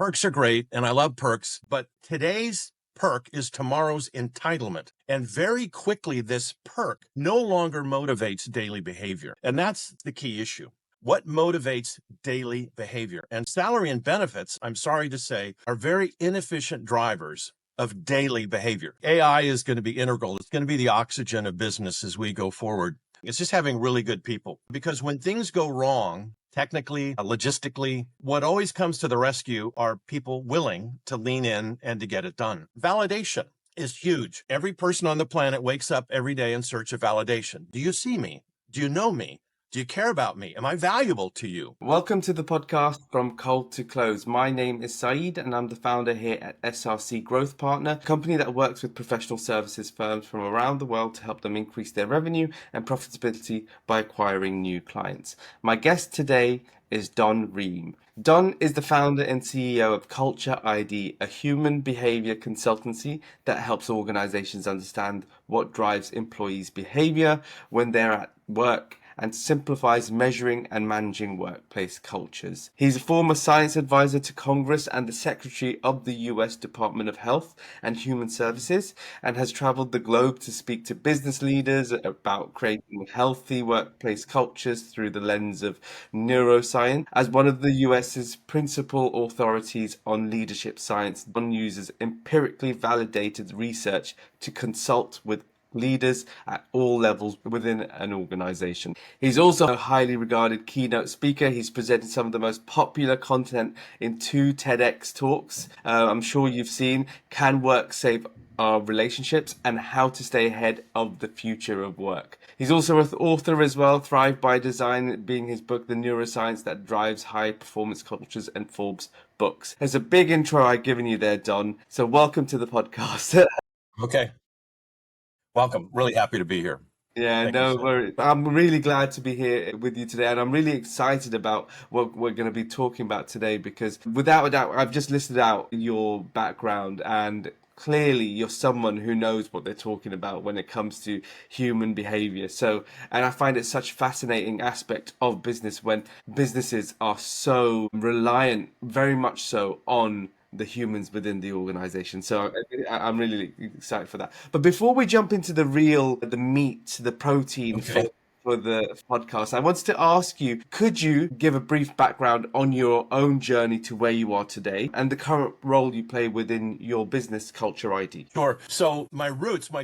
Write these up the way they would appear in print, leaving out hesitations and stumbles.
Perks are great, and I love perks, but today's perk is tomorrow's entitlement. And very quickly, this perk no longer motivates daily behavior. And that's the key issue. What motivates daily behavior? And salary and benefits, I'm sorry to say, are very inefficient drivers of daily behavior. AI is going to be integral. It's going to be the oxygen of business as we go forward. It's just having really good people, because when things go wrong, technically, logistically, what always comes to the rescue are people willing to lean in and to get it done. Validation is huge. Every person on the planet wakes up every day in search of validation. Do you see me? Do you know me? Do you care about me? Am I valuable to you? Welcome to the podcast From Cold to Close. My name is Saeed and I'm the founder here at SRC Growth Partner, a company that works with professional services firms from around the world to help them increase their revenue and profitability by acquiring new clients. My guest today is Don Rheem. Don is the founder and CEO of Culture ID, a human behavior consultancy that helps organizations understand what drives employees' behavior when they're at work, and simplifies measuring and managing workplace cultures. He's a former science advisor to Congress and the Secretary of the US Department of Health and Human Services, and has traveled the globe to speak to business leaders about creating healthy workplace cultures through the lens of neuroscience. As one of the US's principal authorities on leadership science, Don uses empirically validated research to consult with leaders at all levels within an organization. He's also a highly regarded keynote speaker. He's presented some of the most popular content in 2 TEDx Talks. I'm sure you've seen Can Work Save Our Relationships and How to Stay Ahead of the Future of Work. He's also an author as well, Thrive by Design being his book, The Neuroscience That Drives High Performance Cultures, and ForbesBooks. There's a big intro I've given you there, Don. So welcome to the podcast. Okay. Welcome. Really happy to be here. Yeah, Thank you, no sir. worries. I'm really glad to be here with you today, and I'm really excited about what we're going to be talking about today, because without a doubt, I've just listed out your background, and clearly you're someone who knows what they're talking about when it comes to human behavior. So, and I find it such a fascinating aspect of business when businesses are so reliant, very much so, on the humans within the organization. So I'm really excited for that. But before we jump into the meat, the protein for the podcast, I wanted to ask you, could you give a brief background on your own journey to where you are today and the current role you play within your business, Culture ID? Sure. So my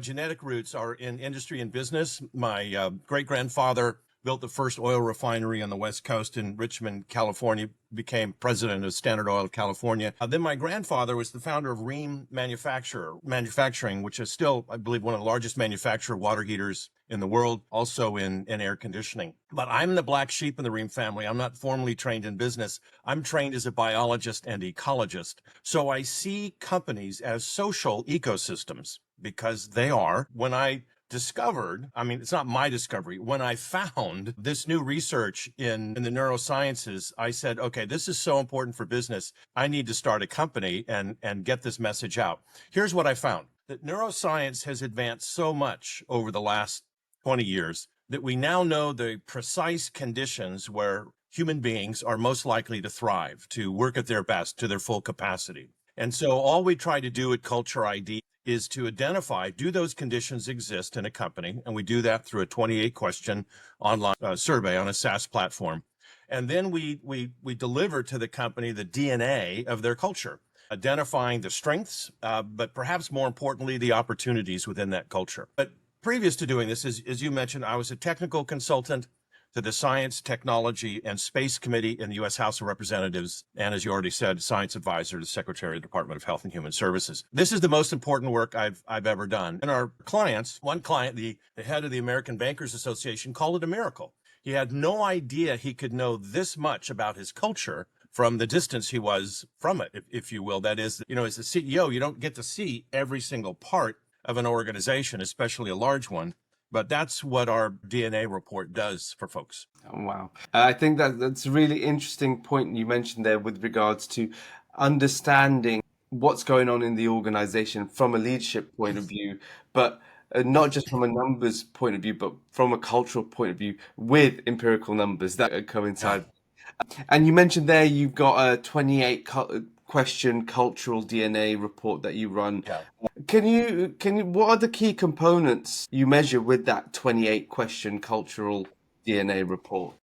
genetic roots are in industry and business. My great-grandfather built the first oil refinery on the West Coast in Richmond, California, became president of Standard Oil of California. Then my grandfather was the founder of Rheem Manufacturing, which is still, I believe, one of the largest manufacturer of water heaters in the world, also in air conditioning. But I'm the black sheep in the Rheem family. I'm not formally trained in business. I'm trained as a biologist and ecologist. So I see companies as social ecosystems, because they are. When I discovered, it's not my discovery, when I found this new research in the neurosciences, I said, okay, this is so important for business. I need to start a company and get this message out. Here's what I found: that neuroscience has advanced so much over the last 20 years that we now know the precise conditions where human beings are most likely to thrive, to work at their best, to their full capacity. And so all we try to do at Culture ID is to identify, do those conditions exist in a company? And we do that through a 28-question online survey on a SaaS platform. And then we deliver to the company the DNA of their culture, identifying the strengths, but perhaps more importantly, the opportunities within that culture. But previous to doing this, as you mentioned, I was a technical consultant to the Science, Technology, and Space Committee in the U.S. House of Representatives, and as you already said, science advisor to the Secretary of the Department of Health and Human Services. This is the most important work I've ever done. And our clients, one client, the head of the American Bankers Association, called it a miracle. He had no idea he could know this much about his culture from the distance he was from it, if you will. That is, as a CEO, you don't get to see every single part of an organization, especially a large one. But that's what our DNA report does for folks. Oh, wow. I think that's a really interesting point you mentioned there with regards to understanding what's going on in the organization from a leadership point of view, but not just from a numbers point of view, but from a cultural point of view with empirical numbers that coincide. And you mentioned there you've got a 28 question cultural DNA report that you run. Yeah. What are the key components you measure with that 28 question cultural DNA report?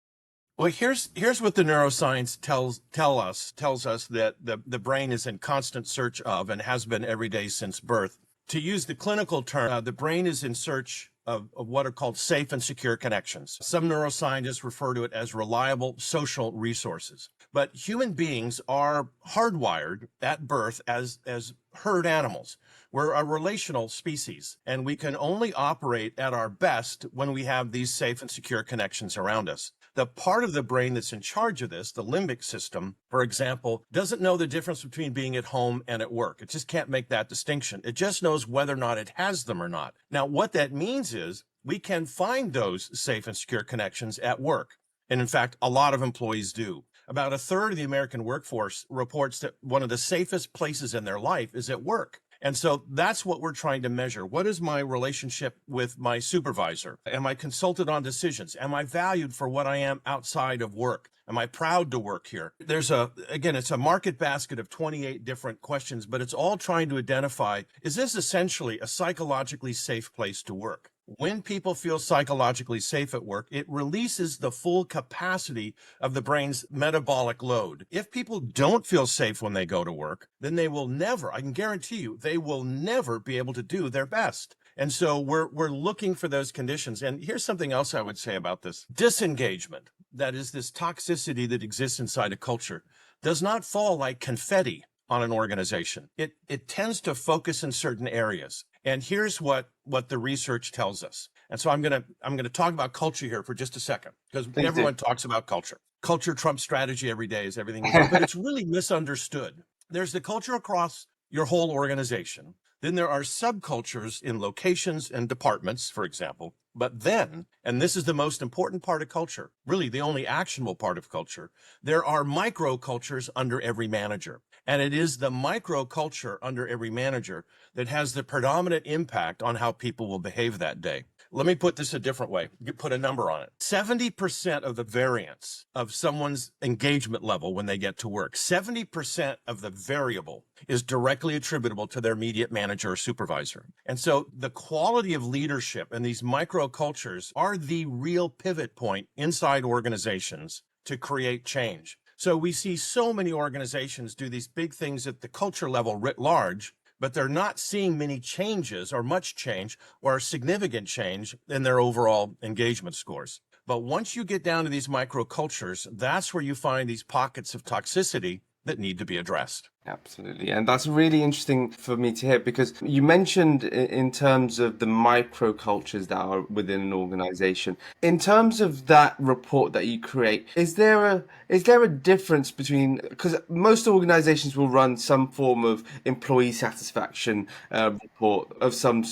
Well, here's what the neuroscience tells us that the brain is in constant search of and has been every day since birth. To use the clinical term, the brain is in search of what are called safe and secure connections. Some neuroscientists refer to it as reliable social resources. But human beings are hardwired at birth as herd animals. We're a relational species, and we can only operate at our best when we have these safe and secure connections around us. The part of the brain that's in charge of this, the limbic system, for example, doesn't know the difference between being at home and at work. It just can't make that distinction. It just knows whether or not it has them or not. Now, what that means is we can find those safe and secure connections at work. And in fact, a lot of employees do. About a third of the American workforce reports that one of the safest places in their life is at work. And so that's what we're trying to measure. What is my relationship with my supervisor? Am I consulted on decisions? Am I valued for what I am outside of work? Am I proud to work here? It's a market basket of 28 different questions, but it's all trying to identify, is this essentially a psychologically safe place to work? When people feel psychologically safe at work, it releases the full capacity of the brain's metabolic load. If people don't feel safe when they go to work, then they will never, I can guarantee you, they will never be able to do their best. And so we're looking for those conditions. And here's something else I would say about this. Disengagement, that is this toxicity that exists inside a culture, does not fall like confetti on an organization. It tends to focus in certain areas. And here's what the research tells us. And so I'm going to talk about culture here for just a second, because everyone talks about culture. Culture trumps strategy every day is everything we do, but it's really misunderstood. There's the culture across your whole organization. Then there are subcultures in locations and departments, for example. But then, and this is the most important part of culture, really the only actionable part of culture, there are microcultures under every manager. And it is the microculture under every manager that has the predominant impact on how people will behave that day. Let me put this a different way, put a number on it. 70% of the variance of someone's engagement level when they get to work, 70% of the variable is directly attributable to their immediate manager or supervisor. And so the quality of leadership and these microcultures are the real pivot point inside organizations to create change. So we see so many organizations do these big things at the culture level writ large, but they're not seeing many changes or much change or significant change in their overall engagement scores. But once you get down to these microcultures, that's where you find these pockets of toxicity that need to be addressed. Absolutely. And that's really interesting for me to hear, because you mentioned in terms of the microcultures that are within an organization. In terms of that report that you create, is there a difference between, because most organizations will run some form of employee satisfaction report of some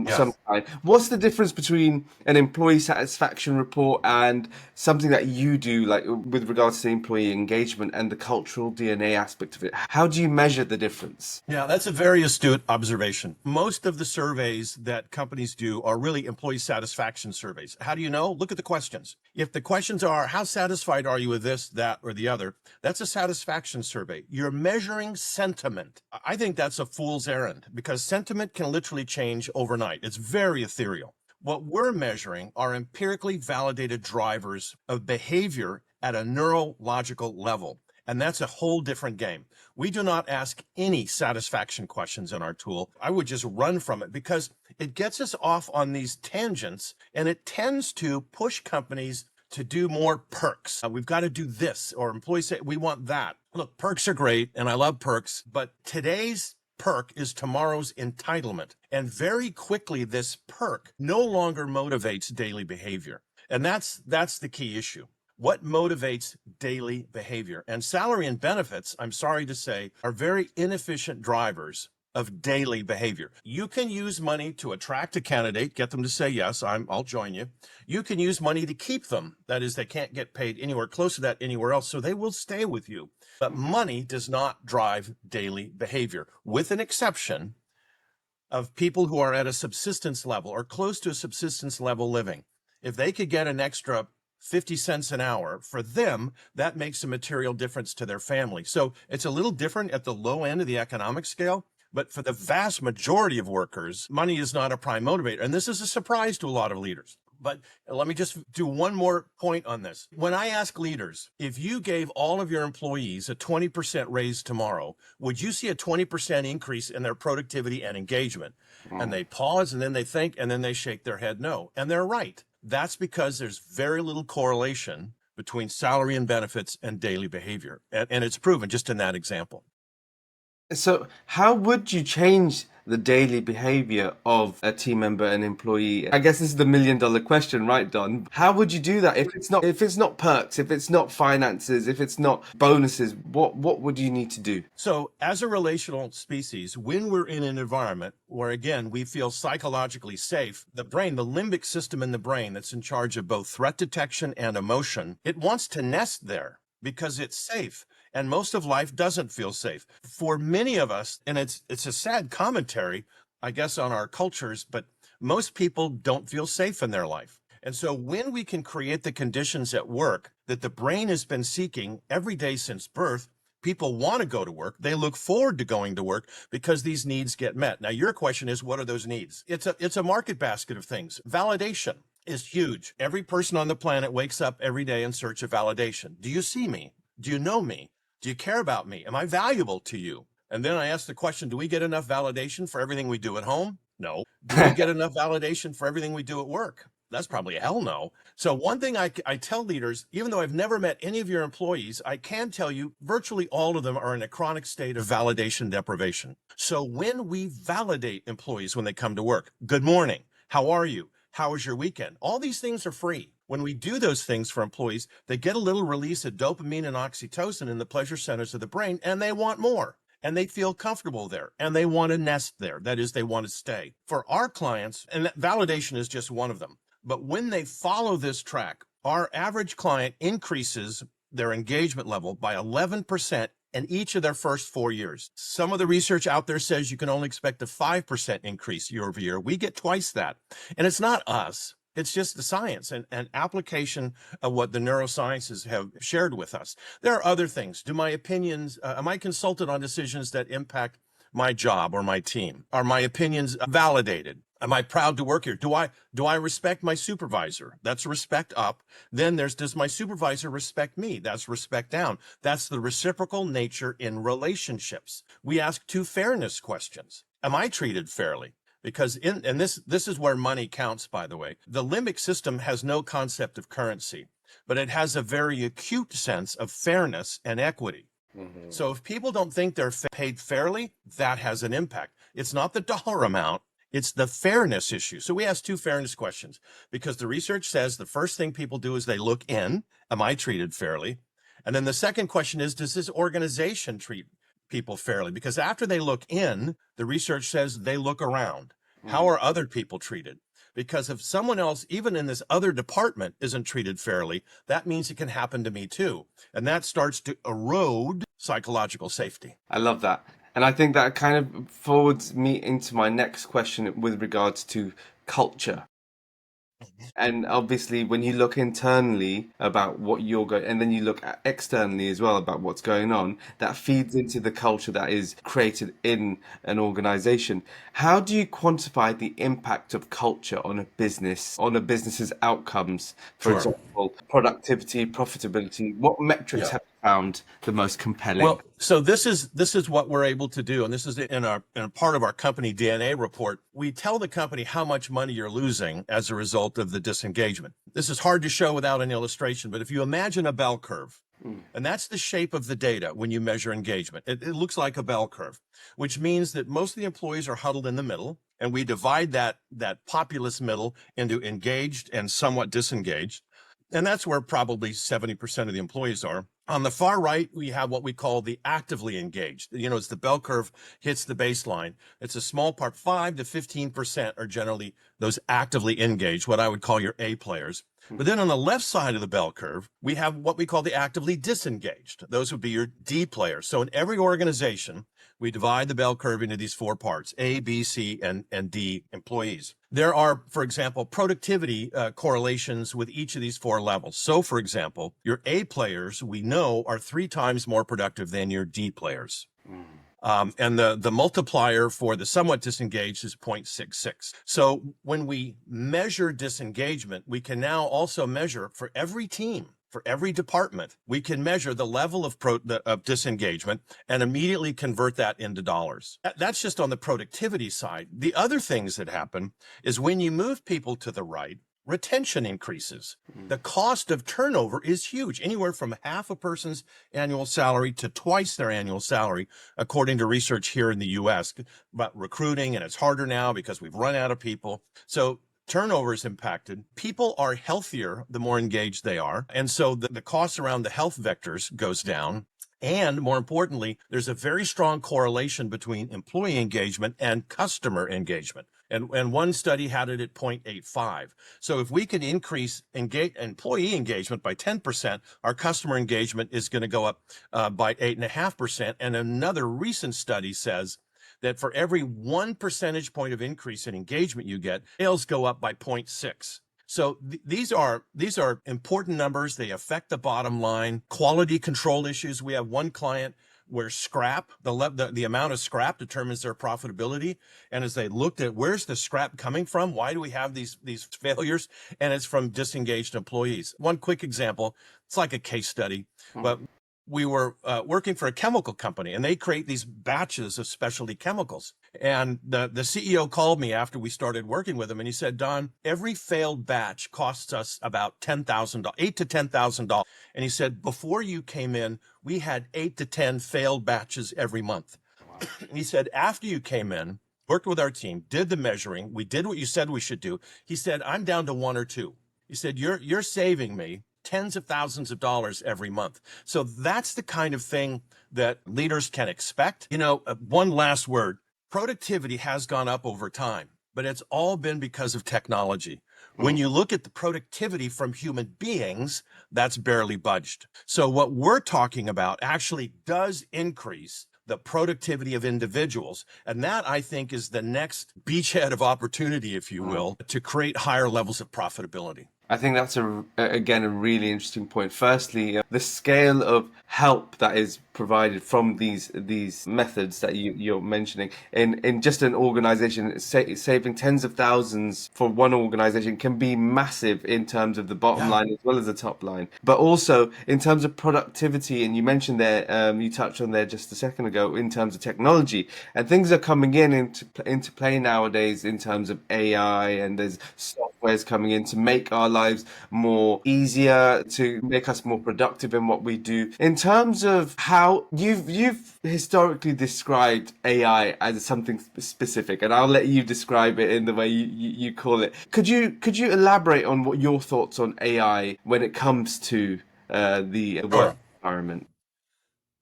kind. What's the difference between an employee satisfaction report and something that you do, like with regards to employee engagement and the cultural DNA aspect of it? How do you measure the difference? Yeah, that's a very astute observation. Most of the surveys that companies do are really employee satisfaction surveys. How do you know? Look at the questions. If the questions are, how satisfied are you with this, that, or the other? That's a satisfaction survey. You're measuring sentiment. I think that's a fool's errand, because sentiment can literally change overnight. It's very ethereal. What we're measuring are empirically validated drivers of behavior at a neurological level. And that's a whole different game. We do not ask any satisfaction questions in our tool. I would just run from it, because it gets us off on these tangents, and it tends to push companies to do more perks. We've got to do this, or employees say, we want that. Look, perks are great, and I love perks, but today's perk is tomorrow's entitlement. And very quickly, this perk no longer motivates daily behavior. And that's the key issue. What motivates daily behavior? And salary and benefits, I'm sorry to say, are very inefficient drivers of daily behavior. You can use money to attract a candidate, get them to say, yes, I'll join you. You can use money to keep them. That is, they can't get paid anywhere close to that anywhere else, so they will stay with you. But money does not drive daily behavior, with an exception of people who are at a subsistence level or close to a subsistence level living. If they could get an extra 50 cents an hour, for them, that makes a material difference to their family. So it's a little different at the low end of the economic scale. But for the vast majority of workers, money is not a prime motivator. And this is a surprise to a lot of leaders. But let me just do one more point on this. When I ask leaders, if you gave all of your employees a 20% raise tomorrow, would you see a 20% increase in their productivity and engagement? And they pause, and then they think, and then they shake their head no. And they're right. That's because there's very little correlation between salary and benefits and daily behavior. And it's proven just in that example. So, how would you change the daily behavior of a team member and employee? I guess this is the $1 million question, right, Don? How would you do that if it's not perks, if it's not finances, if it's not bonuses? What would you need to do? So, as a relational species, when we're in an environment where, again, we feel psychologically safe, the brain, the limbic system in the brain that's in charge of both threat detection and emotion, it wants to nest there because it's safe. And most of life doesn't feel safe. For many of us, and it's a sad commentary, I guess, on our cultures, but most people don't feel safe in their life. And so when we can create the conditions at work that the brain has been seeking every day since birth, people want to go to work. They look forward to going to work because these needs get met. Now, your question is, what are those needs? It's a market basket of things. Validation is huge. Every person on the planet wakes up every day in search of validation. Do you see me? Do you know me? Do you care about me? Am I valuable to you? And then I ask the question, do we get enough validation for everything we do at home? No. Do we get enough validation for everything we do at work? That's probably a hell no. So one thing I tell leaders, even though I've never met any of your employees, I can tell you virtually all of them are in a chronic state of validation deprivation. So when we validate employees when they come to work, good morning, how are you? How was your weekend? All these things are free. When we do those things for employees, they get a little release of dopamine and oxytocin in the pleasure centers of the brain, and they want more. And they feel comfortable there, and they want to nest there. That is, they want to stay. For our clients, and that validation is just one of them, but when they follow this track, our average client increases their engagement level by 11% in each of their first 4 years. Some of the research out there says you can only expect a 5% increase year over year. We get twice that. And it's not us. It's just the science and application of what the neurosciences have shared with us. There are other things. Do my opinions, am I consulted on decisions that impact my job or my team? Are my opinions validated? Am I proud to work here? Do I respect my supervisor? That's respect up. Then does my supervisor respect me? That's respect down. That's the reciprocal nature in relationships. We ask 2 fairness questions. Am I treated fairly? Because this is where money counts, by the way. The limbic system has no concept of currency, but it has a very acute sense of fairness and equity. Mm-hmm. So if people don't think they're paid fairly, that has an impact. It's not the dollar amount, it's the fairness issue. So we ask 2 fairness questions because the research says the first thing people do is they look in, am I treated fairly? And then the second question is, does this organization treat people fairly? Because after they look in, the research says they look around. How are other people treated? Because if someone else, even in this other department, isn't treated fairly, that means it can happen to me too. And that starts to erode psychological safety. I love that. And I think that kind of forwards me into my next question with regards to culture. And obviously, when you look internally about what you're going, and then you look at externally as well about what's going on, that feeds into the culture that is created in an organization. How do you quantify the impact of culture on a business, on a business's outcomes? For example, productivity, profitability. What metrics have you found the most compelling? Well, so this is what we're able to do, and this is in a part of our company DNA report. We tell the company how much money you're losing as a result of the disengagement. This is hard to show without an illustration, but if you imagine a bell curve, and that's the shape of the data when you measure engagement. It looks like a bell curve, which means that most of the employees are huddled in the middle, and we divide that populous middle into engaged and somewhat disengaged. And that's where probably 70% of the employees are. On the far right, we have what we call the actively engaged. You know, as the bell curve hits the baseline, it's a small part, 5 to 15% are generally those actively engaged, what I would call your A players. But then on the left side of the bell curve, we have what we call the actively disengaged. Those would be your D players. So in every organization, we divide the bell curve into these 4 parts: A, B, C, and D employees. There are, for example, productivity correlations with each of these 4 levels. So, for example, your A players, we know, are 3 times more productive than your D players. And the multiplier for the somewhat disengaged is 0.66. So when we measure disengagement, we can now also measure for every team, for every department, we can measure the level of disengagement and immediately convert that into dollars. That's just on the productivity side. The other things that happen is when you move people to the right, retention increases. The cost of turnover is huge, anywhere from half a person's annual salary to twice their annual salary, according to research here in the US about recruiting. And it's harder now because we've run out of people. So turnover is impacted. People are healthier the more engaged they are. And so the cost around the health vectors goes down. And more importantly, there's a very strong correlation between employee engagement and customer engagement. And one study had it at 0.85. So if we can increase employee engagement by 10%, our customer engagement is going to go up by 8.5%. And another recent study says that for every 1 percentage point of increase in engagement you get, sales go up by 0.6. So these are important numbers. They affect the bottom line. Quality control issues. We have one client where scrap, the amount of scrap determines their profitability. And as they looked at where's the scrap coming from, why do we have these failures? And it's from disengaged employees. One quick example, it's like a case study, but we were working for a chemical company, and they create these batches of specialty chemicals. And the CEO called me after we started working with him, and he said, Don, every failed batch costs us about $8,000 to $10,000. And he said, before you came in, we had 8 to 10 failed batches every month. Wow. He said, after you came in, worked with our team, did the measuring, we did what you said we should do. He said, I'm down to 1 or 2. He said, you're saving me tens of thousands of dollars every month. So that's the kind of thing that leaders can expect. One last word, productivity has gone up over time, but it's all been because of technology. When you look at the productivity from human beings, that's barely budged. So what we're talking about actually does increase the productivity of individuals. And that, I think, is the next beachhead of opportunity, if you will, to create higher levels of profitability. I think that's again a really interesting point. Firstly, the scale of help that is provided from these methods that you're mentioning in just an organization, saving tens of thousands for one organization can be massive in terms of the bottom line as well as the top line. But also in terms of productivity, and you mentioned there, you touched on there just a second ago, in terms of technology, and things are coming into play nowadays in terms of AI, and there's softwares coming in to make our lives more easier, to make us more productive in what we do. In terms of how you've historically described AI as something specific, and I'll let you describe it in the way you call it. Could you elaborate on what your thoughts on AI when it comes to the work environment?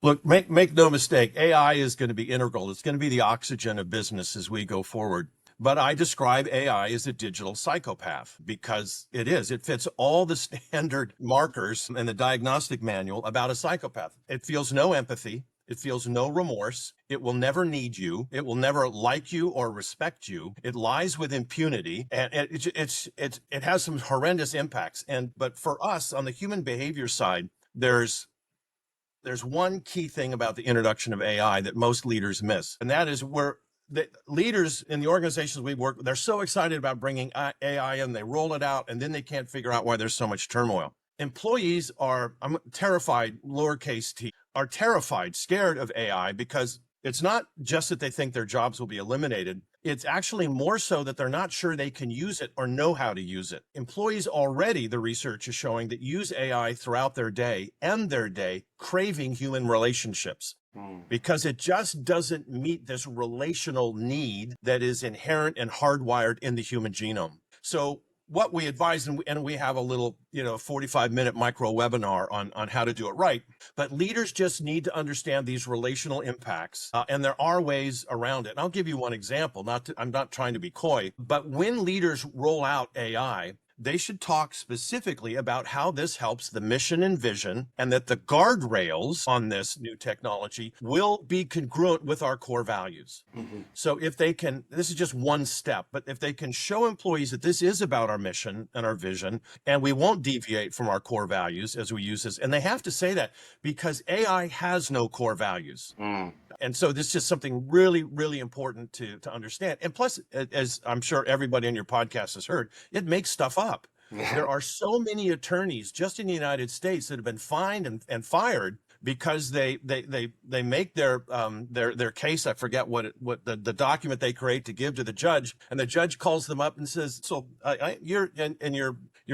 Look, make no mistake, AI is going to be integral. It's going to be the oxygen of business as we go forward. But I describe AI as a digital psychopath because it is. It fits all the standard markers in the diagnostic manual about a psychopath. It feels no empathy. It feels no remorse. It will never need you. It will never like you or respect you. It lies with impunity, and it has some horrendous impacts. But for us on the human behavior side, there's one key thing about the introduction of AI that most leaders miss, and that is the leaders in the organizations we work with, they're so excited about bringing AI in, they roll it out, and then they can't figure out why there's so much turmoil. Employees I'm terrified, lowercase t, are terrified, scared of AI because it's not just that they think their jobs will be eliminated. It's actually more so that they're not sure they can use it or know how to use it. Employees already, the research is showing, that use AI throughout their day, end their day craving human relationships because it just doesn't meet this relational need that is inherent and hardwired in the human genome. So what we advise, and we have a little, 45-minute micro webinar on how to do it right, but leaders just need to understand these relational impacts, and there are ways around it. And I'll give you one example. I'm not trying to be coy, but when leaders roll out AI, they should talk specifically about how this helps the mission and vision, and that the guardrails on this new technology will be congruent with our core values. So if they can, this is just one step, but if they can show employees that this is about our mission and our vision, and we won't deviate from our core values as we use this, and they have to say that because AI has no core values. And so this is just something really, really important to understand. And plus, as I'm sure everybody in your podcast has heard, it makes stuff up. There are so many attorneys just in the United States that have been fined and fired because they make their case. I forget what the document they create to give to the judge, and the judge calls them up and says, "So your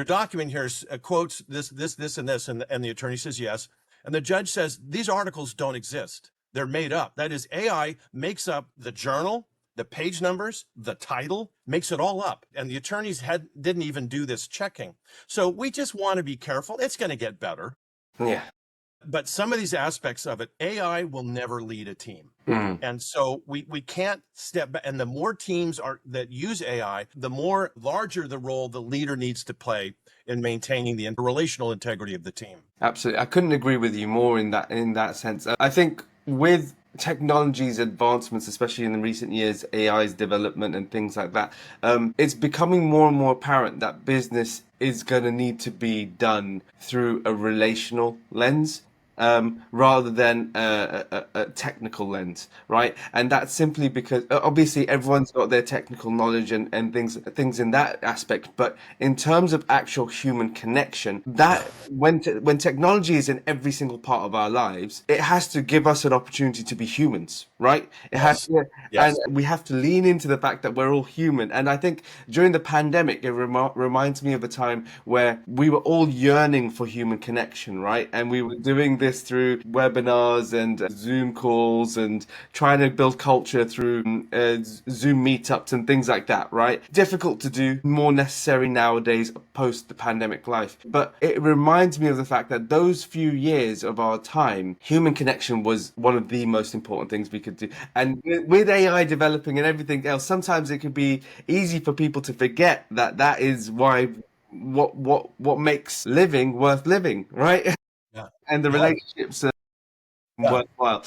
document here quotes this and this," and the attorney says yes, and the judge says these articles don't exist. They're made up. That is, AI makes up the journal, the page numbers, the title, makes it all up. And the attorneys didn't even do this checking. So we just want to be careful. It's going to get better. Yeah. But some of these aspects of it, AI will never lead a team. And so we can't step back. And the more teams that use AI, the more larger the role the leader needs to play in maintaining the relational integrity of the team. Absolutely. I couldn't agree with you more in that sense. I think with technology's advancements, especially in the recent years, AI's development and things like that, it's becoming more and more apparent that business is going to need to be done through a relational lens. Rather than a technical lens, right? And that's simply because obviously everyone's got their technical knowledge and things in that aspect, but in terms of actual human connection, that when technology is in every single part of our lives, it has to give us an opportunity to be humans, right? It has to, and we have to lean into the fact that we're all human. And I think during the pandemic, it reminds me of a time where we were all yearning for human connection, right? And we were doing this through webinars and Zoom calls and trying to build culture through Zoom meetups and things like that, right? Difficult to do, more necessary nowadays post the pandemic life. But it reminds me of the fact that those few years of our time, human connection was one of the most important things we could do. And with AI developing and everything else, sometimes it can be easy for people to forget that is why what makes living worth living, right? And the relationships are worthwhile.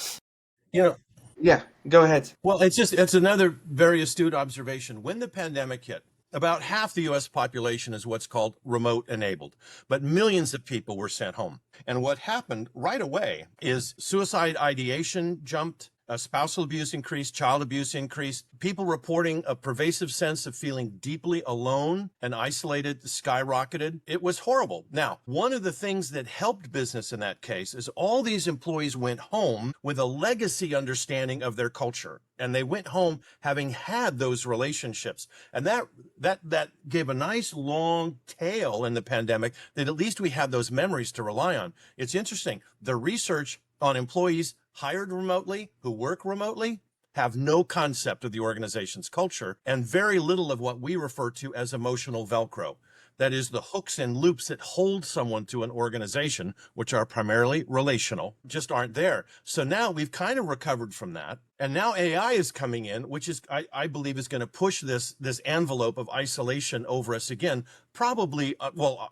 Yeah, go ahead. Well, it's another very astute observation. When the pandemic hit, about half the U.S. population is what's called remote enabled, but millions of people were sent home. And what happened right away is suicide ideation jumped, spousal abuse increased, child abuse increased, people reporting a pervasive sense of feeling deeply alone and isolated skyrocketed. It was horrible. Now, one of the things that helped business in that case is all these employees went home with a legacy understanding of their culture. And they went home having had those relationships. And that gave a nice long tail in the pandemic that at least we had those memories to rely on. It's interesting. The research on employees hired remotely, who work remotely, have no concept of the organization's culture and very little of what we refer to as emotional Velcro. That is, the hooks and loops that hold someone to an organization, which are primarily relational, just aren't there. So now we've kind of recovered from that. And now AI is coming in, which is, I believe, is going to push this envelope of isolation over us again, probably,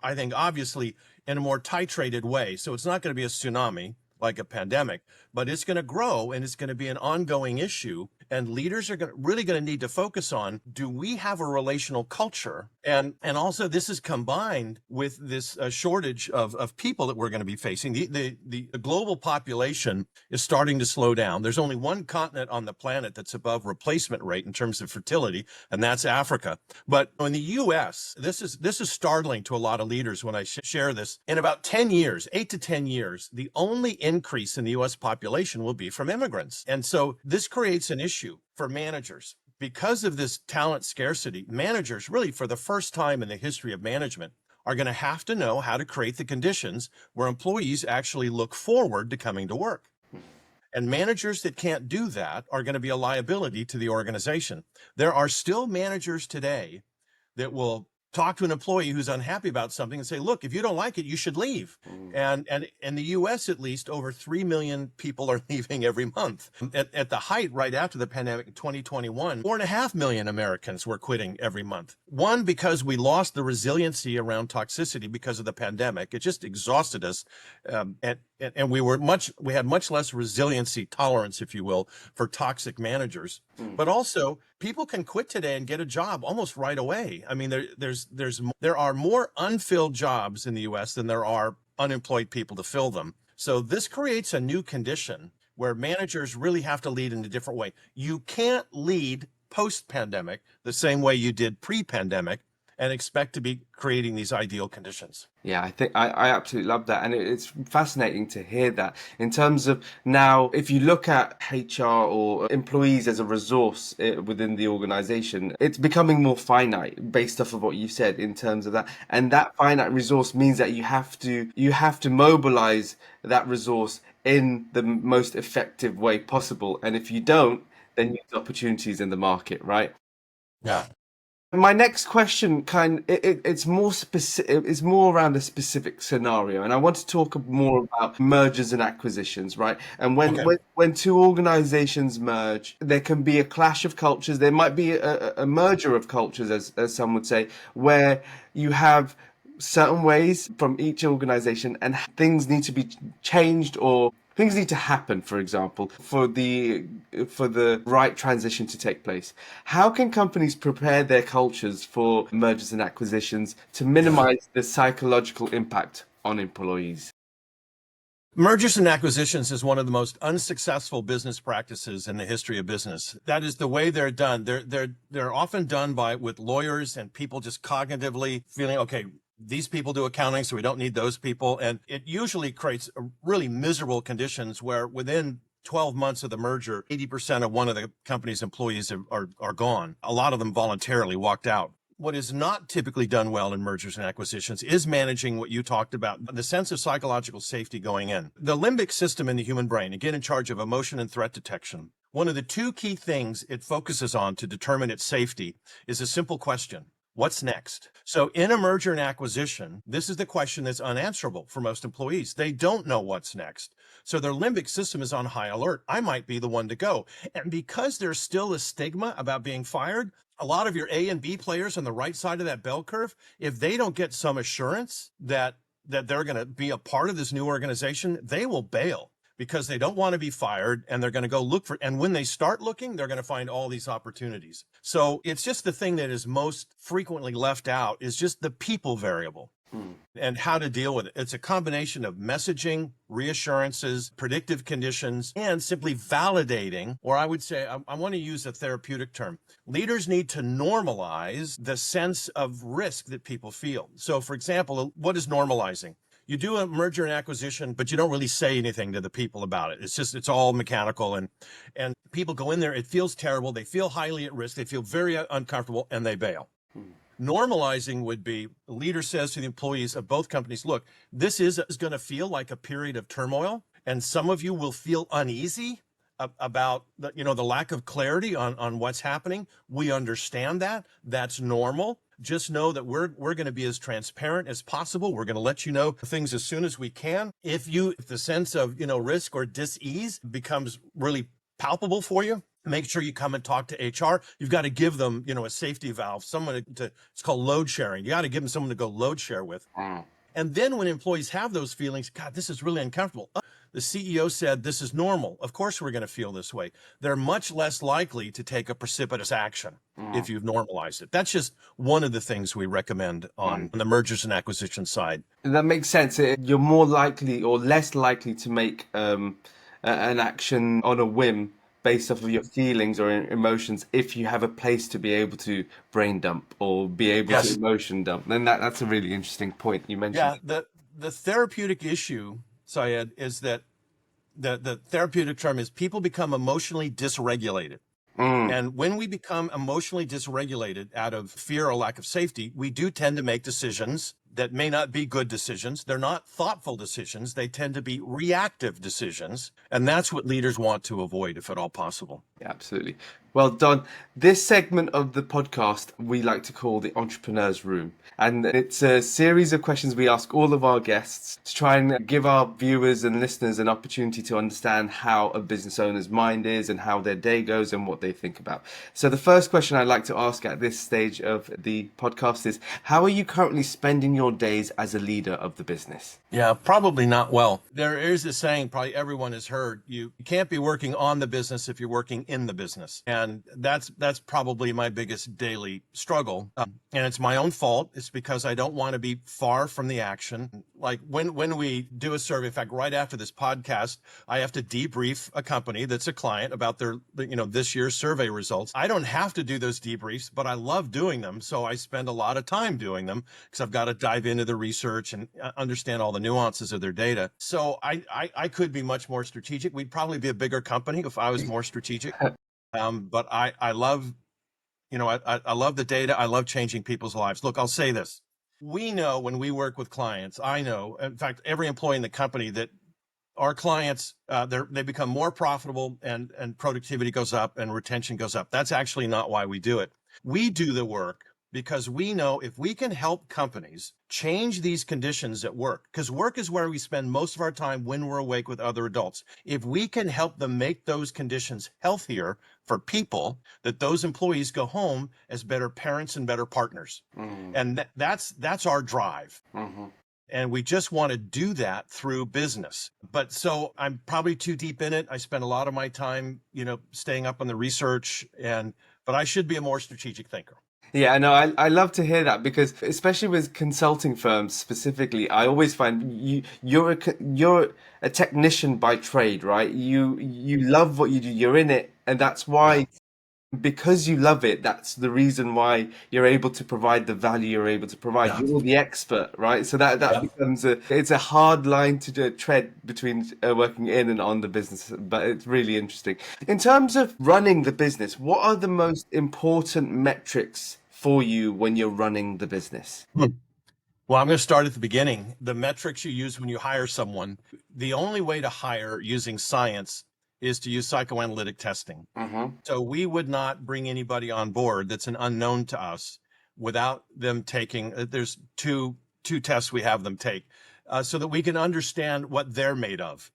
I think obviously in a more titrated way. So it's not going to be a tsunami like a pandemic, but it's going to grow and it's going to be an ongoing issue. And leaders are really going to need to focus on, do we have a relational culture? And also this is combined with this shortage of people that we're going to be facing. The global population is starting to slow down. There's only one continent on the planet that's above replacement rate in terms of fertility, and that's Africa. But in the US, this is startling to a lot of leaders when I share this. In about 10 years, 8 to 10 years, the only increase in the US population will be from immigrants. And so this creates an issue for managers. Because of this talent scarcity, managers really for the first time in the history of management are going to have to know how to create the conditions where employees actually look forward to coming to work. And managers that can't do that are going to be a liability to the organization. There are still managers today that will talk to an employee who's unhappy about something and say, look, if you don't like it, you should leave. And in the US, at least, over 3 million people are leaving every month. At the height, right after the pandemic in 2021, 4.5 million Americans were quitting every month. One, because we lost the resiliency around toxicity because of the pandemic. It just exhausted us. And we had much less resiliency, tolerance, if you will, for toxic managers. But also, people can quit today and get a job almost right away. I mean, there are more unfilled jobs in the U.S. than there are unemployed people to fill them. So this creates a new condition where managers really have to lead in a different way. You can't lead post-pandemic the same way you did pre-pandemic and expect to be creating these ideal conditions. Yeah, I think I absolutely love that. And it's fascinating to hear that. In terms of now, if you look at HR or employees as a resource within the organization, it's becoming more finite based off of what you said in terms of that. And that finite resource means that you have to mobilize that resource in the most effective way possible. And if you don't, then you lose opportunities in the market, right? Yeah. My next question it's more specific. It's more around a specific scenario, and I want to talk more about mergers and acquisitions, right? And when two organizations merge, there can be a clash of cultures. There might be a merger of cultures, as some would say, where you have certain ways from each organization, and things need to be changed or things need to happen, for example, for the right transition to take place. How can companies prepare their cultures for mergers and acquisitions to minimize the psychological impact on employees? Mergers and acquisitions is one of the most unsuccessful business practices in the history of business. That is the way they're done. They're often done with lawyers and people just cognitively feeling, okay, these people do accounting, so we don't need those people. And it usually creates really miserable conditions where within 12 months of the merger, 80% of one of the company's employees are gone. A lot of them voluntarily walked out. What is not typically done well in mergers and acquisitions is managing what you talked about, the sense of psychological safety going in. The limbic system in the human brain, again, in charge of emotion and threat detection, one of the two key things it focuses on to determine its safety is a simple question. What's next? So in a merger and acquisition, this is the question that's unanswerable for most employees. They don't know what's next. So their limbic system is on high alert. I might be the one to go. And because there's still a stigma about being fired, a lot of your A and B players on the right side of that bell curve, if they don't get some assurance that they're going to be a part of this new organization, they will bail, because they don't want to be fired and they're going to go look for, and when they start looking, they're going to find all these opportunities. So it's just the thing that is most frequently left out is just the people variable and how to deal with it. It's a combination of messaging, reassurances, predictive conditions, and simply validating, or I would say, I want to use a therapeutic term. Leaders need to normalize the sense of risk that people feel. So for example, what is normalizing? You do a merger and acquisition, but you don't really say anything to the people about it. It's all mechanical, and people go in there. It feels terrible. They feel highly at risk. They feel very uncomfortable, and they bail. Normalizing would be the leader says to the employees of both companies, look, this is going to feel like a period of turmoil, and some of you will feel uneasy about the lack of clarity on what's happening. We understand that. That's normal. Just know that we're going to be as transparent as possible. We're going to let you know things as soon as we can. If the sense of, risk or dis-ease becomes really palpable for you, make sure you come and talk to HR. You've got to give them, a safety valve, it's called load sharing. You got to give them someone to go load share with. And then when employees have those feelings, God, this is really uncomfortable. The CEO said, this is normal. Of course, we're going to feel this way. They're much less likely to take a precipitous action if you've normalized it. That's just one of the things we recommend on the mergers and acquisitions side. That makes sense. You're more likely or less likely to make an action on a whim based off of your feelings or emotions if you have a place to be able to brain dump or be able to emotion dump. Then that's a really interesting point you mentioned. Yeah, the therapeutic issue, Syed, is that the therapeutic term is people become emotionally dysregulated. And when we become emotionally dysregulated out of fear or lack of safety, we do tend to make decisions that may not be good decisions. They're not thoughtful decisions. They tend to be reactive decisions. And that's what leaders want to avoid, if at all possible. Yeah, absolutely. Well, Don, this segment of the podcast we like to call the Entrepreneur's Room. And it's a series of questions we ask all of our guests to try and give our viewers and listeners an opportunity to understand how a business owner's mind is and how their day goes and what they think about. So the first question I'd like to ask at this stage of the podcast is, how are you currently spending your days as a leader of the business? Yeah, probably not well. There is a saying probably everyone has heard, you can't be working on the business if you're working in the business. And that's probably my biggest daily struggle. And it's my own fault. It's because I don't want to be far from the action. Like when we do a survey, in fact, right after this podcast, I have to debrief a company that's a client about their, this year's survey results. I don't have to do those debriefs, but I love doing them. So I spend a lot of time doing them because I've got to dive into the research and understand all the nuances of their data. So I could be much more strategic. We'd probably be a bigger company if I was more strategic. But I love, I love the data. I love changing people's lives. Look, I'll say this. We know when we work with clients, I know, in fact, every employee in the company, that our clients, they become more profitable and productivity goes up and retention goes up. That's actually not why we do it. We do the work because we know if we can help companies change these conditions at work, because work is where we spend most of our time when we're awake with other adults. If we can help them make those conditions healthier for people, that those employees go home as better parents and better partners. And that's our drive. And we just want to do that through business. But so I'm probably too deep in it. I spend a lot of my time, staying up on the research, but I should be a more strategic thinker. Yeah, no, I love to hear that, because especially with consulting firms specifically, I always find you're a technician by trade, right? You love what you do, you're in it, and that's why, because you love it, that's the reason why you're able to provide the value you're able to provide. Yeah. You're the expert, right? So that Yeah. becomes it's a hard line to tread between working in and on the business, but it's really interesting. In terms of running the business, what are the most important metrics for you when you're running the business? Well, I'm going to start at the beginning. The metrics you use when you hire someone, the only way to hire using science is to use psychoanalytic testing. So we would not bring anybody on board that's an unknown to us without them taking, there's two tests we have them take, so that we can understand what they're made of.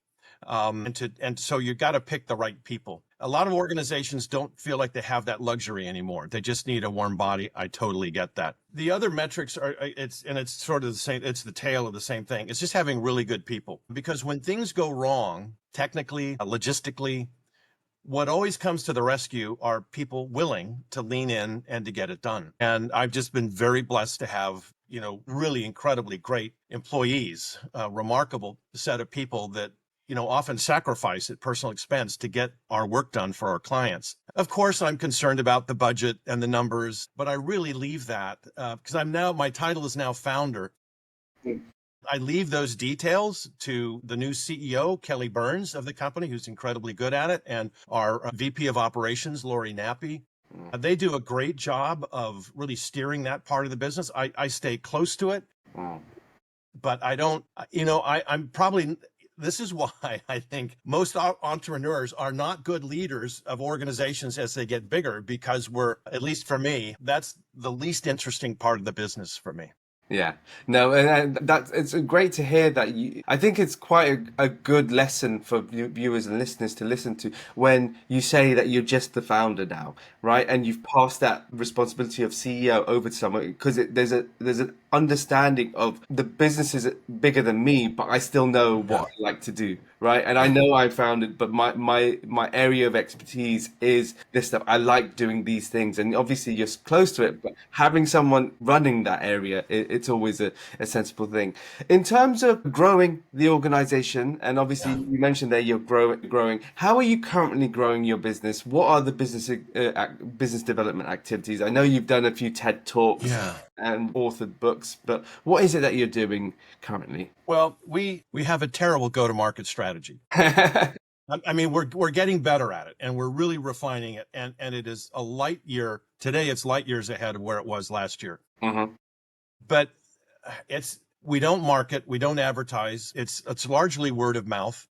And so you got to pick the right people. A lot of organizations don't feel like they have that luxury anymore. They just need a warm body. I totally get that. The other metrics are, it's sort of the same. It's the tail of the same thing. It's just having really good people, because when things go wrong, technically, logistically, what always comes to the rescue are people willing to lean in and to get it done. And I've just been very blessed to have, really incredibly great employees, a remarkable set of people that, often sacrifice at personal expense to get our work done for our clients. Of course, I'm concerned about the budget and the numbers, but I really leave that because my title is now founder. I leave those details to the new CEO, Kelly Burns, of the company, who's incredibly good at it, and our VP of operations, Lori Nappy. They do a great job of really steering that part of the business. I stay close to it, but I don't, I'm probably, this is why I think most entrepreneurs are not good leaders of organizations as they get bigger, because at least for me, that's the least interesting part of the business for me. Yeah, no, and it's great to hear that. I think it's quite a good lesson for viewers and listeners to listen to when you say that you're just the founder now, right? And you've passed that responsibility of CEO over to someone, because there's an understanding of the business is bigger than me, but I still know what I like to do, right? And I know I found it, but my area of expertise is this stuff. I like doing these things, and obviously you're close to it, but having someone running that area, it's always a sensible thing. In terms of growing the organization, and obviously you mentioned that you're growing. How are you currently growing your business? What are the business development activities? I know you've done a few TED Talks and authored books, but what is it that you're doing currently? Well, we have a terrible go-to-market strategy. I mean, we're getting better at it, and we're really refining it, and it is a light year. Today, it's light years ahead of where it was last year. But we don't market, we don't advertise. It's largely word of mouth.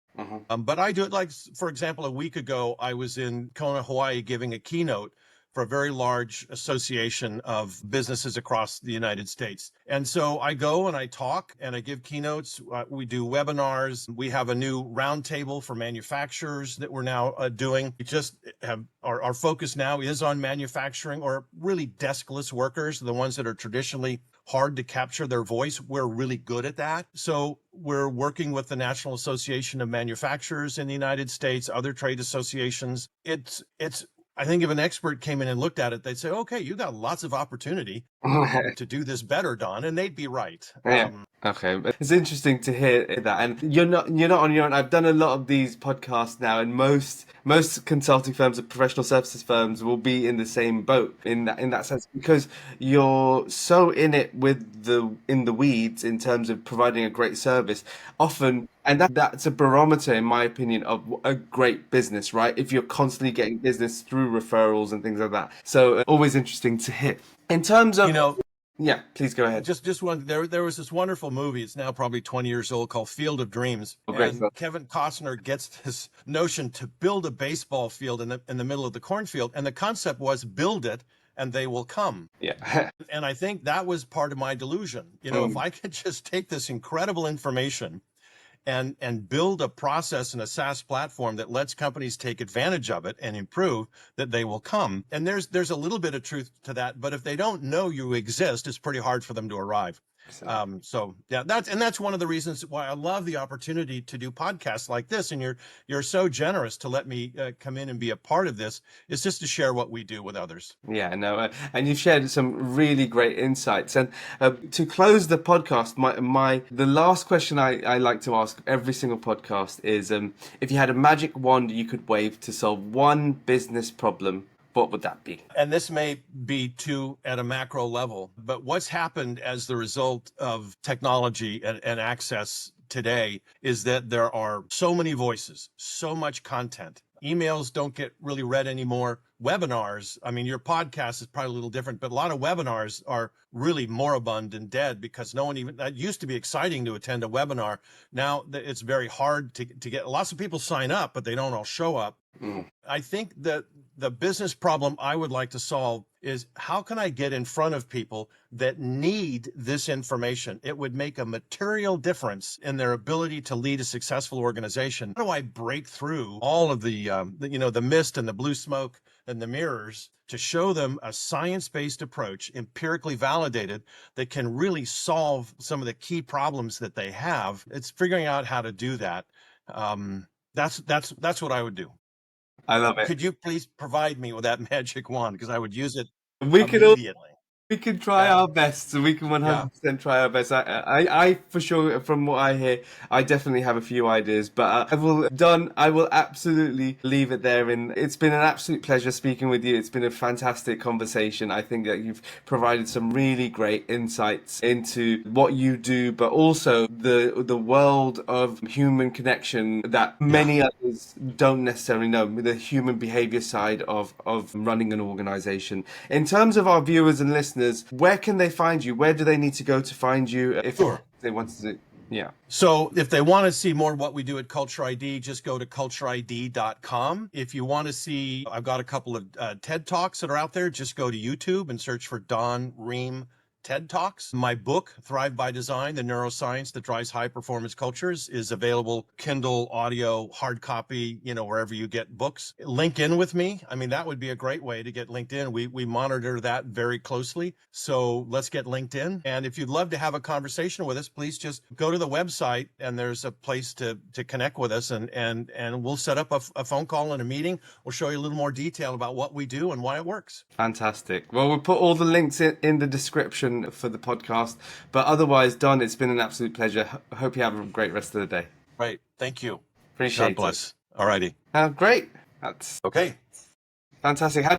But I do it, like, for example, a week ago, I was in Kona, Hawaii, giving a keynote for a very large association of businesses across the United States. And so I go and I talk and I give keynotes. We do webinars. We have a new roundtable for manufacturers that we're now doing. We just have our focus now is on manufacturing, or really deskless workers, the ones that are traditionally hard to capture their voice. We're really good at that. So we're working with the National Association of Manufacturers in the United States, other trade associations. It's I think if an expert came in and looked at it, they'd say, okay, you got lots of opportunity to do this better, Don, and they'd be right. Yeah. Okay, but it's interesting to hear that, and you're not on your own. I've done a lot of these podcasts now, and most consulting firms and professional services firms will be in the same boat in that sense, because you're so in it with in the weeds in terms of providing a great service often, and that's a barometer, in my opinion, of a great business, right? If you're constantly getting business through referrals and things like that. So always interesting to hear. In terms of, yeah, please go ahead. Just one. There was this wonderful movie. It's now probably 20 years old, called Field of Dreams. Great And stuff. Kevin Costner gets this notion to build a baseball field in the middle of the cornfield, and the concept was build it and they will come. Yeah. And I think that was part of my delusion. If I could just take this incredible information and build a process and a SaaS platform that lets companies take advantage of it and improve, that they will come. And there's a little bit of truth to that, but if they don't know you exist, it's pretty hard for them to arrive. So yeah, that's one of the reasons why I love the opportunity to do podcasts like this. And you're so generous to let me come in and be a part of this. It's just to share what we do with others. Yeah, no, and you've shared some really great insights. And to close the podcast, the last question I like to ask every single podcast is, if you had a magic wand you could wave to solve one business problem, what would that be? And this may be too at a macro level, but what's happened as the result of technology and access today is that there are so many voices, so much content. Emails don't get really read anymore. Webinars, I mean, your podcast is probably a little different, but a lot of webinars are really moribund and dead, because that used to be exciting to attend a webinar. Now it's very hard to get, lots of people sign up, but they don't all show up. I think that the business problem I would like to solve is, how can I get in front of people that need this information? It would make a material difference in their ability to lead a successful organization. How do I break through all of the mist and the blue smoke and the mirrors to show them a science-based approach, empirically validated, that can really solve some of the key problems that they have? It's figuring out how to do that. That's what I would do. I love it. Could you please provide me with that magic wand? Because I would use it We could immediately. We can try our best. We can 100% try our best. I for sure, from what I hear, I definitely have a few ideas, but I will absolutely leave it there. And it's been an absolute pleasure speaking with you. It's been a fantastic conversation. I think that you've provided some really great insights into what you do, but also the world of human connection that many others don't necessarily know, the human behavior side of running an organization. In terms of our viewers and listeners, where can they find you? Where do they need to go to find you if they want to do? Yeah. So if they want to see more of what we do at Culture ID, just go to cultureid.com. If you want to see, I've got a couple of TED Talks that are out there. Just go to YouTube and search for Don Rheem TED Talks. My book, Thrive by Design, the Neuroscience that Drives High Performance Cultures, is available Kindle, audio, hard copy, wherever you get books. Link in with me. I mean, that would be a great way to get linked in. We monitor that very closely. So let's get linked in. And if you'd love to have a conversation with us, please just go to the website, and there's a place to connect with us, and we'll set up a phone call and a meeting. We'll show you a little more detail about what we do and why it works. Fantastic. Well, we'll put all the links in the description for the podcast, but otherwise, Don, it's been an absolute pleasure. I hope you have a great rest of the day. Right. Thank you. Appreciate it. God bless. All righty. Great. That's okay. Fantastic.